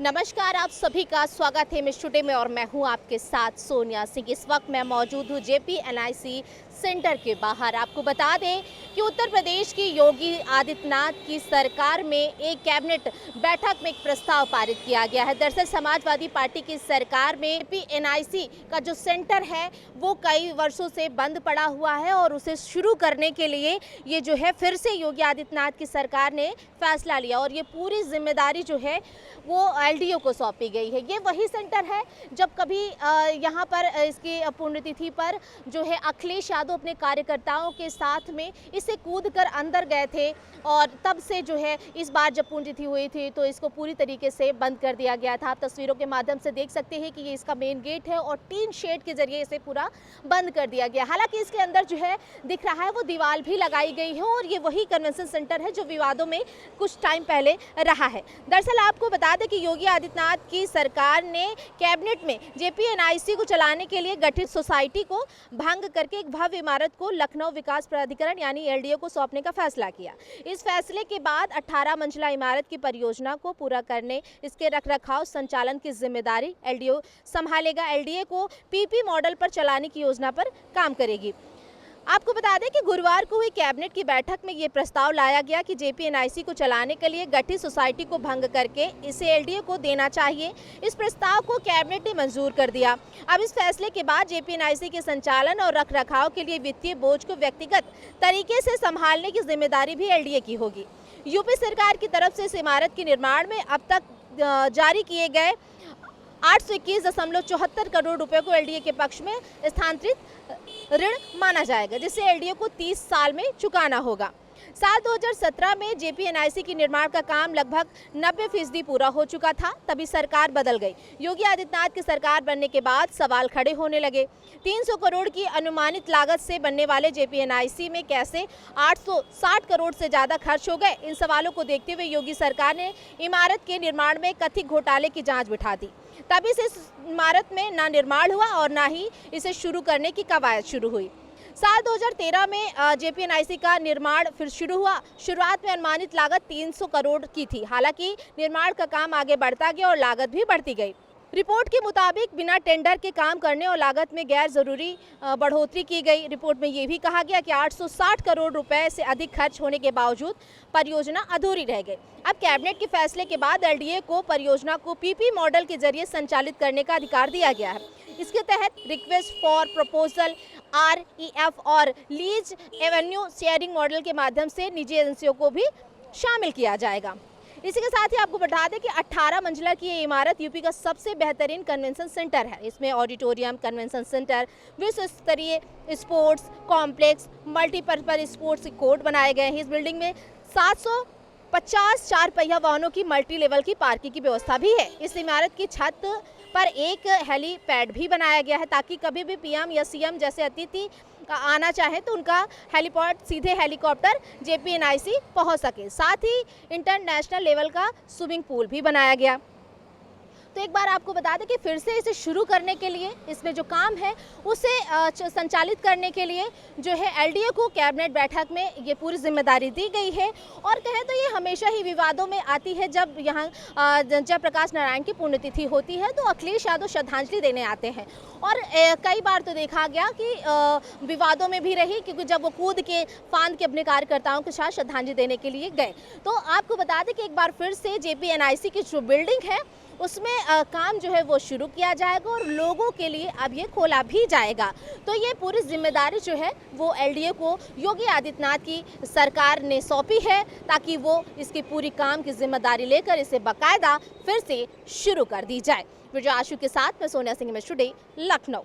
नमस्कार, आप सभी का स्वागत है मिस टुडे में और मैं हूं आपके साथ सोनिया सिंह। इस वक्त मैं मौजूद हूं JPNIC सेंटर के बाहर। आपको बता दें कि उत्तर प्रदेश की योगी आदित्यनाथ की सरकार में एक कैबिनेट बैठक में एक प्रस्ताव पारित किया गया है। दरअसल समाजवादी पार्टी की सरकार में JPNIC का जो सेंटर है वो कई वर्षों से बंद पड़ा हुआ है और उसे शुरू करने के लिए ये जो है फिर से योगी आदित्यनाथ की सरकार ने फैसला लिया और ये पूरी जिम्मेदारी जो है वो LDO को सौंपी गई है। ये वही सेंटर है जब कभी यहाँ पर इसकी पुण्यतिथि पर जो है अखिलेश यादव अपने कार्यकर्ताओं के साथ में इसे कूद कर अंदर गए थे और तब से जो है इस बार जब पुण्यतिथि हुई थी तो इसको पूरी तरीके से बंद कर दिया गया था। आप तस्वीरों के माध्यम से देख सकते हैं कि ये इसका मेन गेट है और टीन शेड के जरिए इसे पूरा बंद कर दिया गया। हालांकि इसके अंदर जो है दिख रहा है वो दीवार भी लगाई गई है और ये वही कन्वेंशन सेंटर है जो विवादों में कुछ टाइम पहले रहा है। दरअसल आपको बता दें कि योगी आदित्यनाथ की सरकार ने कैबिनेट में JPNIC को चलाने के लिए गठित सोसाइटी को भंग करके एक भव्य इमारत को लखनऊ विकास प्राधिकरण यानी LDO को सौंपने का फैसला किया। इस फैसले के बाद 18 मंजिला इमारत की परियोजना को पूरा करने, इसके रखरखाव संचालन की जिम्मेदारी LDO संभालेगा। LDA को PP मॉडल पर चलाने की योजना पर काम करेगी। आपको बता दें कि गुरुवार को हुई कैबिनेट की बैठक में ये प्रस्ताव लाया गया कि JPNIC को चलाने के लिए गठित सोसाइटी को भंग करके इसे LDO को देना चाहिए। इस प्रस्ताव को कैबिनेट ने मंजूर कर दिया। अब इस फैसले के बाद JPNIC के संचालन और रखरखाव के लिए वित्तीय बोझ को व्यक्तिगत तरीके से संभालने की जिम्मेदारी भी LDA की होगी। यूपी सरकार की तरफ से इस इमारत के निर्माण में अब तक जारी किए गए 821.74 करोड़ रुपए को LDA के पक्ष में स्थानांतरित ऋण माना जाएगा, जिसे LDA को 30 साल में चुकाना होगा। साल 2017 में JPNIC की निर्माण का काम लगभग 90% पूरा हो चुका था, तभी सरकार बदल गई। योगी आदित्यनाथ की सरकार बनने के बाद सवाल खड़े होने लगे। 300 करोड़ की अनुमानित लागत से बनने वाले JPNIC में कैसे 860 करोड़ से ज़्यादा खर्च हो गए? इन सवालों को देखते हुए योगी सरकार ने इमारत के निर्माण में कथित घोटाले की जाँच बिठा दी। तभी से इस इमारत में ना निर्माण हुआ और ना ही इसे शुरू करने की कवायद शुरू हुई। साल 2013 में JPNIC का निर्माण फिर शुरू हुआ। शुरुआत में अनुमानित लागत 300 करोड़ की थी। हालांकि निर्माण का काम आगे बढ़ता गया और लागत भी बढ़ती गई। रिपोर्ट के मुताबिक बिना टेंडर के काम करने और लागत में गैर जरूरी बढ़ोतरी की गई। रिपोर्ट में ये भी कहा गया कि 860 करोड़ रुपए से अधिक खर्च होने के बावजूद परियोजना अधूरी रह गई। अब कैबिनेट के फैसले के बाद LDA को परियोजना को PP मॉडल के जरिए संचालित करने का अधिकार दिया गया है। इसके तहत रिक्वेस्ट फॉर प्रपोजल REF और लीज एवेन्यू शेयरिंग मॉडल के माध्यम से निजी एजेंसियों को भी शामिल किया जाएगा। इसी के साथ ही आपको बता दें कि 18 मंजिला की ये इमारत यूपी का सबसे बेहतरीन कन्वेंशन सेंटर है। इसमें ऑडिटोरियम, कन्वेंशन सेंटर, विश्व स्तरीय sports complex, multipurpose sports court बनाए गए हैं। इस बिल्डिंग में 750 चार पहिया वाहनों की मल्टी लेवल की पार्किंग की व्यवस्था भी है। इस इमारत की छत पर एक हेलीपैड भी बनाया गया है ताकि कभी भी PM या CM जैसे अतिथि आना चाहे तो उनका हेलीपॉड सीधे हेलीकॉप्टर JPNIC पहुंच सके। साथ ही इंटरनेशनल लेवल का स्विमिंग पूल भी बनाया गया। तो एक बार आपको बता दें कि फिर से इसे शुरू करने के लिए, इसमें जो काम है उसे संचालित करने के लिए जो है LDA को कैबिनेट बैठक में ये पूरी जिम्मेदारी दी गई है। और कहें तो ये हमेशा ही विवादों में आती है। जब यहाँ जयप्रकाश नारायण की पुण्यतिथि होती है तो अखिलेश यादव श्रद्धांजलि देने आते हैं और कई बार तो देखा गया कि विवादों में भी रही, क्योंकि जब वो कूद के फांद के अपने कार्यकर्ताओं के साथ श्रद्धांजलि देने के लिए गए। तो आपको बता दें कि एक बार फिर से JPNIC की जो बिल्डिंग है उसमें काम जो है वो शुरू किया जाएगा और लोगों के लिए अब ये खोला भी जाएगा। तो ये पूरी जिम्मेदारी जो है वो LDA को योगी आदित्यनाथ की सरकार ने सौंपी है ताकि वो इसकी पूरी काम की जिम्मेदारी लेकर इसे बाकायदा फिर से शुरू कर दी जाए। विजय आशु के साथ मैं सोनिया सिंह, मिस टुडे, लखनऊ।